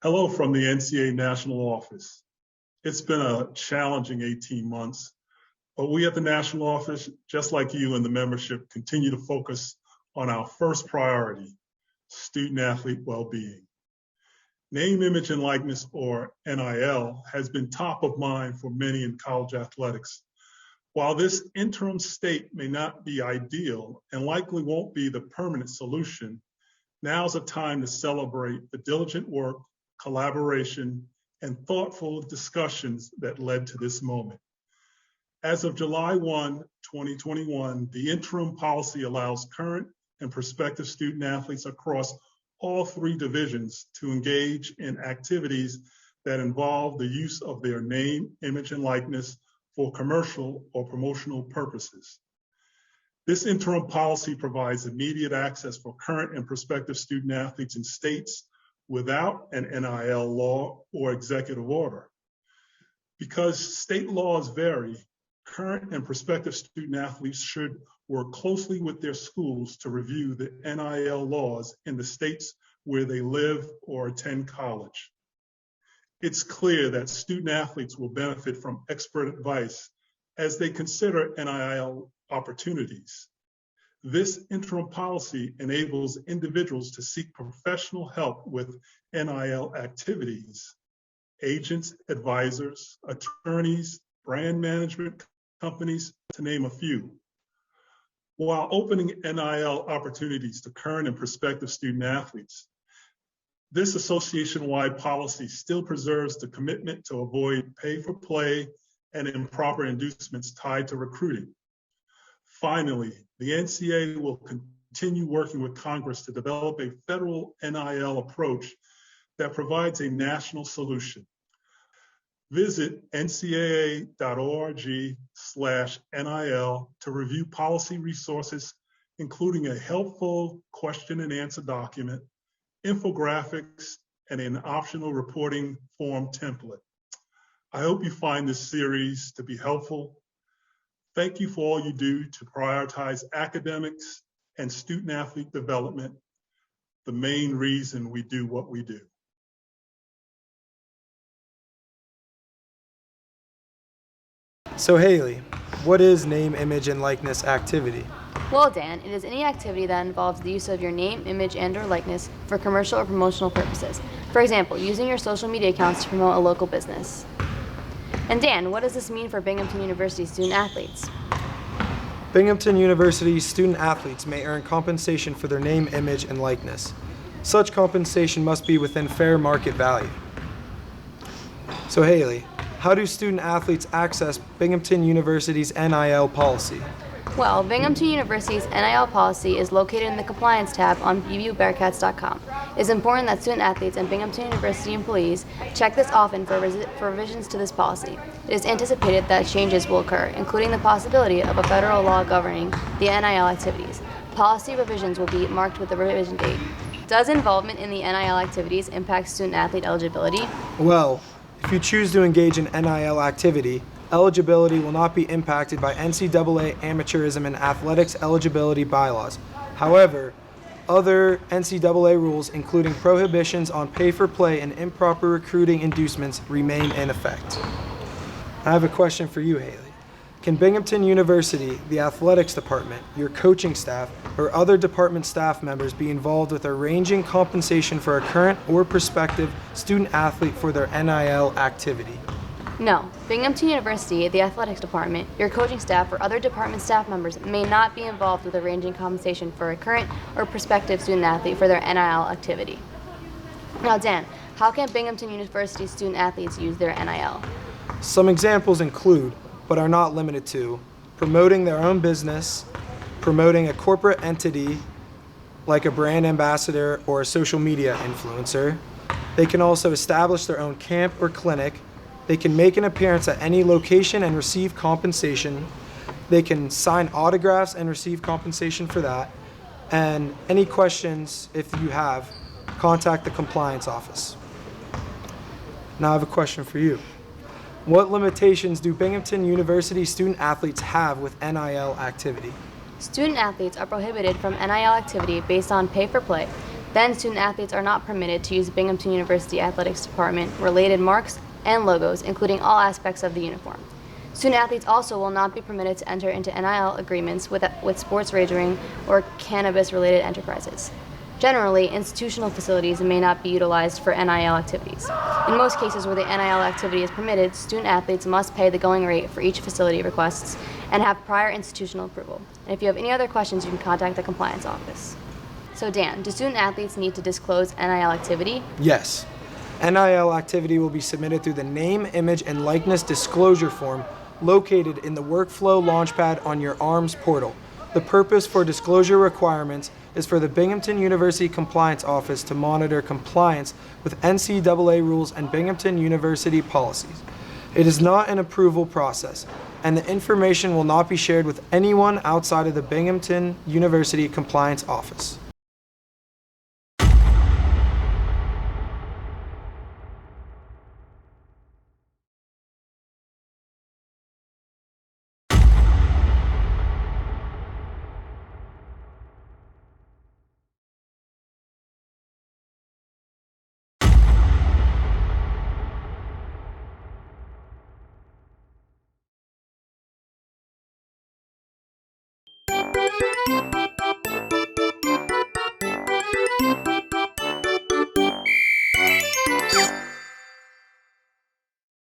Hello from the NCAA National Office. It's been a challenging 18 months, but we at the National Office, just like you and the membership, continue to focus on our first priority, student-athlete well-being. Name, image, and likeness, or NIL, has been top of mind for many in college athletics. While this interim state may not be ideal and likely won't be the permanent solution, now's a time to celebrate the diligent work, collaboration, and thoughtful discussions that led to this moment. As of July 1, 2021, the interim policy allows current and prospective student athletes across all three divisions to engage in activities that involve the use of their name, image, and likeness for commercial or promotional purposes. This interim policy provides immediate access for current and prospective student athletes in states without an NIL law or executive order. Because state laws vary, current and prospective student athletes should work closely with their schools to review the NIL laws in the states where they live or attend college. It's clear that student athletes will benefit from expert advice as they consider NIL opportunities. This interim policy enables individuals to seek professional help with NIL activities. Agents, advisors, attorneys, brand management companies, to name a few. While opening NIL opportunities to current and prospective student athletes, this association-wide policy still preserves the commitment to avoid pay-for-play and improper inducements tied to recruiting. Finally, the NCAA will continue working with Congress to develop a federal NIL approach that provides a national solution. Visit ncaa.org/NIL to review policy resources, including a helpful question and answer document, infographics, and an optional reporting form template. I hope you find this series to be helpful. Thank you for all you do to prioritize academics and student athlete development, the main reason we do what we do. So Haley, what is name, image, and likeness activity? Well, Dan, it is any activity that involves the use of your name, image, and/or likeness for commercial or promotional purposes. For example, using your social media accounts to promote a local business. And Dan, what does this mean for Binghamton University student athletes? Binghamton University student athletes may earn compensation for their name, image, and likeness. Such compensation must be within fair market value. So Haley, how do student athletes access Binghamton University's NIL policy? Well, Binghamton University's NIL policy is located in the Compliance tab on bbubearcats.com. It is important that student athletes and Binghamton University employees check this often for revisions to this policy. It is anticipated that changes will occur, including the possibility of a federal law governing the NIL activities. Policy revisions will be marked with the revision date. Does involvement in the NIL activities impact student athlete eligibility? Well, if you choose to engage in NIL activity, eligibility will not be impacted by NCAA amateurism and athletics eligibility bylaws. However, other NCAA rules, including prohibitions on pay-for-play and improper recruiting inducements, remain in effect. I have a question for you, Haley. Can Binghamton University, the athletics department, your coaching staff, or other department staff members be involved with arranging compensation for a current or prospective student athlete for their NIL activity? No. Binghamton University, the athletics department, your coaching staff, or other department staff members may not be involved with arranging compensation for a current or prospective student athlete for their NIL activity. Now, Dan, how can Binghamton University student athletes use their NIL? Some examples include, but are not limited to, promoting their own business, promoting a corporate entity like a brand ambassador or a social media influencer. They can also establish their own camp or clinic. They can make an appearance at any location and receive compensation. They can sign autographs and receive compensation for that. And any questions, if you have, contact the compliance office. Now I have a question for you. What limitations do Binghamton University student athletes have with NIL activity? Student athletes are prohibited from NIL activity based on pay for play. Then student athletes are not permitted to use Binghamton University Athletics Department related marks and logos, including all aspects of the uniform. Student athletes also will not be permitted to enter into NIL agreements with sports wagering or cannabis-related enterprises. Generally, institutional facilities may not be utilized for NIL activities. In most cases where the NIL activity is permitted, student athletes must pay the going rate for each facility requests and have prior institutional approval. And if you have any other questions, you can contact the compliance office. So Dan, do student athletes need to disclose NIL activity? Yes. NIL activity will be submitted through the name, image, and likeness disclosure form located in the Workflow Launchpad on your ARMS portal. The purpose for disclosure requirements is for the Binghamton University Compliance Office to monitor compliance with NCAA rules and Binghamton University policies. It is not an approval process, and the information will not be shared with anyone outside of the Binghamton University Compliance Office.